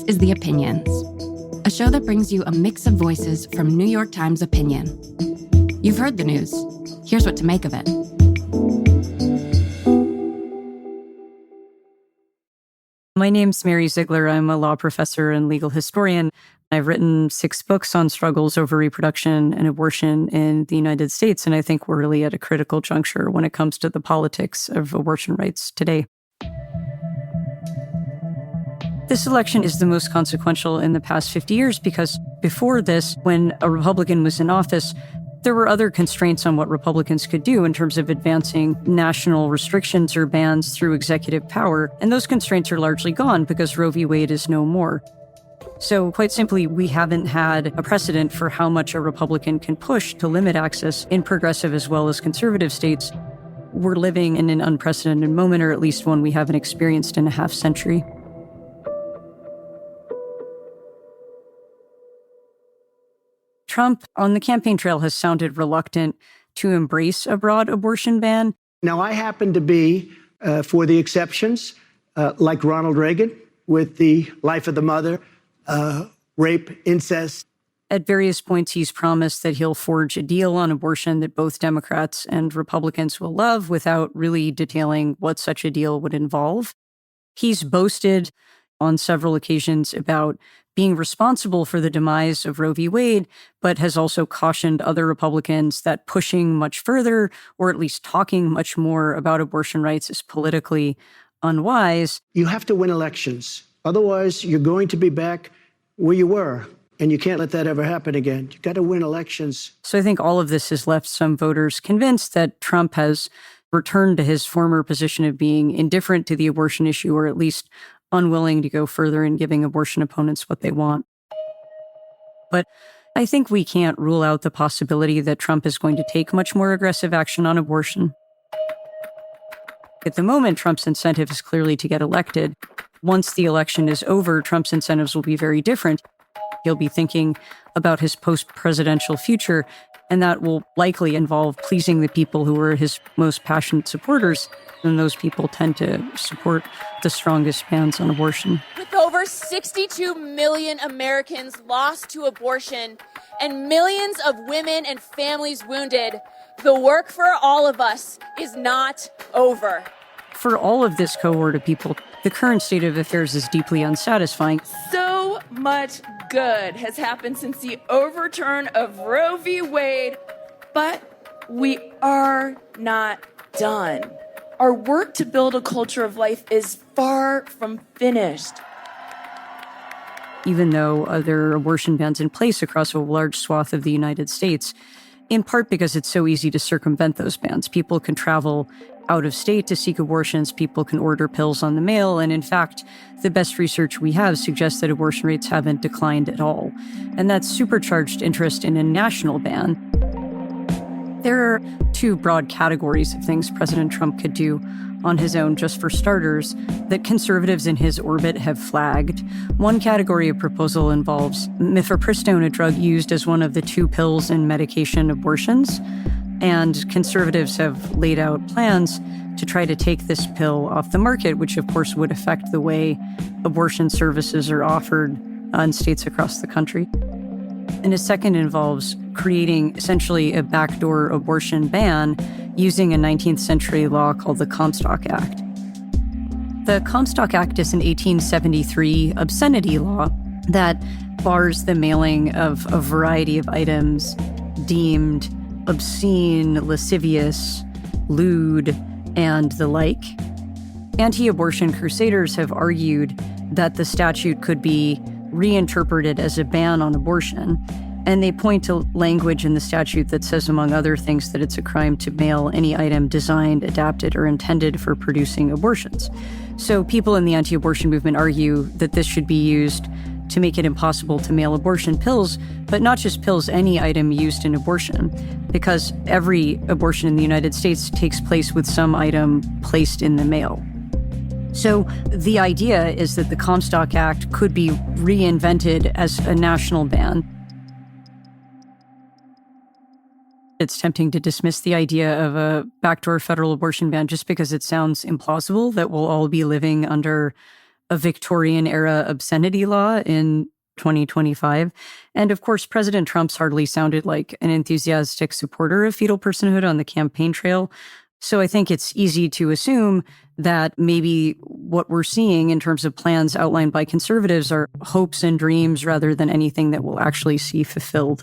is The Opinions, a show that brings you a mix of voices from New York Times Opinion. You've heard the news. Here's what to make of it. My name's Mary Ziegler. I'm a law professor and legal historian. I've written 6 books on struggles over reproduction and abortion in the United States, and I think we're really at a critical juncture when it comes to the politics of abortion rights today. This election is the most consequential in the past 50 years because before this, when a Republican was in office, there were other constraints on what Republicans could do in terms of advancing national restrictions or bans through executive power, and those constraints are largely gone because Roe v. Wade is no more. So quite simply, we haven't had a precedent for how much a Republican can push to limit access in progressive as well as conservative states. We're living in an unprecedented moment, or at least one we haven't experienced in a half century. Trump, on the campaign trail, has sounded reluctant to embrace a broad abortion ban. Now, I happen to be for the exceptions, like Ronald Reagan, with the life of the mother, rape, incest. At various points, he's promised that he'll forge a deal on abortion that both Democrats and Republicans will love without really detailing what such a deal would involve. He's boasted on several occasions about being responsible for the demise of Roe v. Wade, but has also cautioned other Republicans that pushing much further, or at least talking much more about abortion rights, is politically unwise. You have to win elections. Otherwise, you're going to be back where you were, and you can't let that ever happen again. You've got to win elections. So I think all of this has left some voters convinced that Trump has returned to his former position of being indifferent to the abortion issue, or at least unwilling to go further in giving abortion opponents what they want. But I think we can't rule out the possibility that Trump is going to take much more aggressive action on abortion. At the moment, Trump's incentive is clearly to get elected. Once the election is over, Trump's incentives will be very different. He'll be thinking about his post-presidential future, and that will likely involve pleasing the people who are his most passionate supporters, and those people tend to support the strongest bans on abortion. With over 62 million Americans lost to abortion and millions of women and families wounded, the work for all of us is not over. For all of this cohort of people, the current state of affairs is deeply unsatisfying. So much good has happened since the overturn of Roe v. Wade, but we are not done. Our work to build a culture of life is far from finished. Even though there are abortion bans in place across a large swath of the United States, in part because it's so easy to circumvent those bans. People can travel out of state to seek abortions, people can order pills on the mail, and in fact, the best research we have suggests that abortion rates haven't declined at all. And that's supercharged interest in a national ban. There are 2 broad categories of things President Trump could do on his own, just for starters, that conservatives in his orbit have flagged. One category of proposal involves mifepristone, a drug used as one of the 2 pills in medication abortions. And conservatives have laid out plans to try to take this pill off the market, which of course would affect the way abortion services are offered in states across the country. And a second involves creating essentially a backdoor abortion ban using a 19th century law called the Comstock Act. The Comstock Act is an 1873 obscenity law that bars the mailing of a variety of items deemed obscene, lascivious, lewd, and the like. Anti-abortion crusaders have argued that the statute could be reinterpreted as a ban on abortion, and they point to language in the statute that says, among other things, that it's a crime to mail any item designed, adapted, or intended for producing abortions. So people in the anti-abortion movement argue that this should be used to make it impossible to mail abortion pills, but not just pills, any item used in abortion, because every abortion in the United States takes place with some item placed in the mail. So the idea is that the Comstock Act could be reinvented as a national ban. It's tempting to dismiss the idea of a backdoor federal abortion ban just because it sounds implausible that we'll all be living under a Victorian-era obscenity law in 2025. And of course, President Trump's hardly sounded like an enthusiastic supporter of fetal personhood on the campaign trail. So I think it's easy to assume that maybe what we're seeing in terms of plans outlined by conservatives are hopes and dreams rather than anything that we'll actually see fulfilled.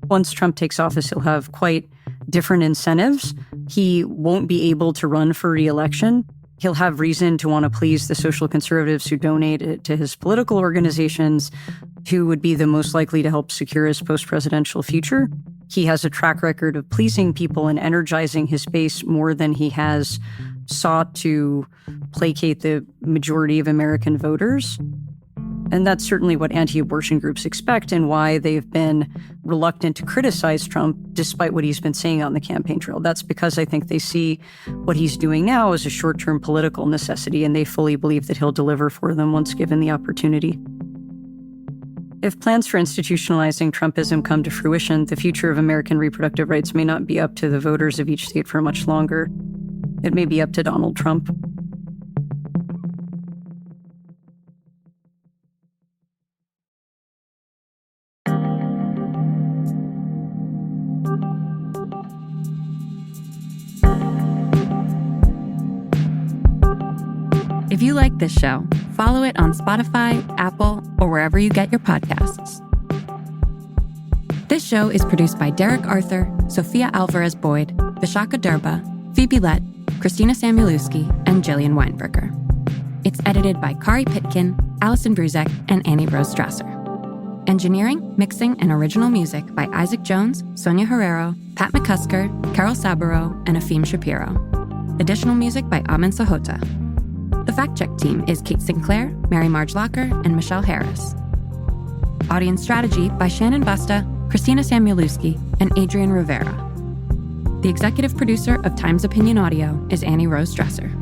Once Trump takes office, he'll have quite different incentives. He won't be able to run for re-election. He'll have reason to want to please the social conservatives who donate to his political organizations, who would be the most likely to help secure his post-presidential future. He has a track record of pleasing people and energizing his base more than he has sought to placate the majority of American voters. And that's certainly what anti-abortion groups expect and why they've been reluctant to criticize Trump despite what he's been saying on the campaign trail. That's because I think they see what he's doing now as a short-term political necessity, and they fully believe that he'll deliver for them once given the opportunity. If plans for institutionalizing Trumpism come to fruition, the future of American reproductive rights may not be up to the voters of each state for much longer. It may be up to Donald Trump. If you like this show, follow it on Spotify, Apple, or wherever you get your podcasts. This show is produced by Derek Arthur, Sophia Alvarez-Boyd, Vishaka Durba, Phoebe Lett, Christina Samuelewski, and Jillian Weinberger. It's edited by Kari Pitkin, Allison Bruzek, and Annie Rose Strasser. Engineering, mixing, and original music by Isaac Jones, Sonia Herrero, Pat McCusker, Carol Saburo, and Afim Shapiro. Additional music by Amin Sahota. The fact-check team is Kate Sinclair, Mary Marge Locker, and Michelle Harris. Audience strategy by Shannon Busta, Christina Samuelewski, and Adrian Rivera. The executive producer of Times Opinion Audio is Annie Rose Strasser.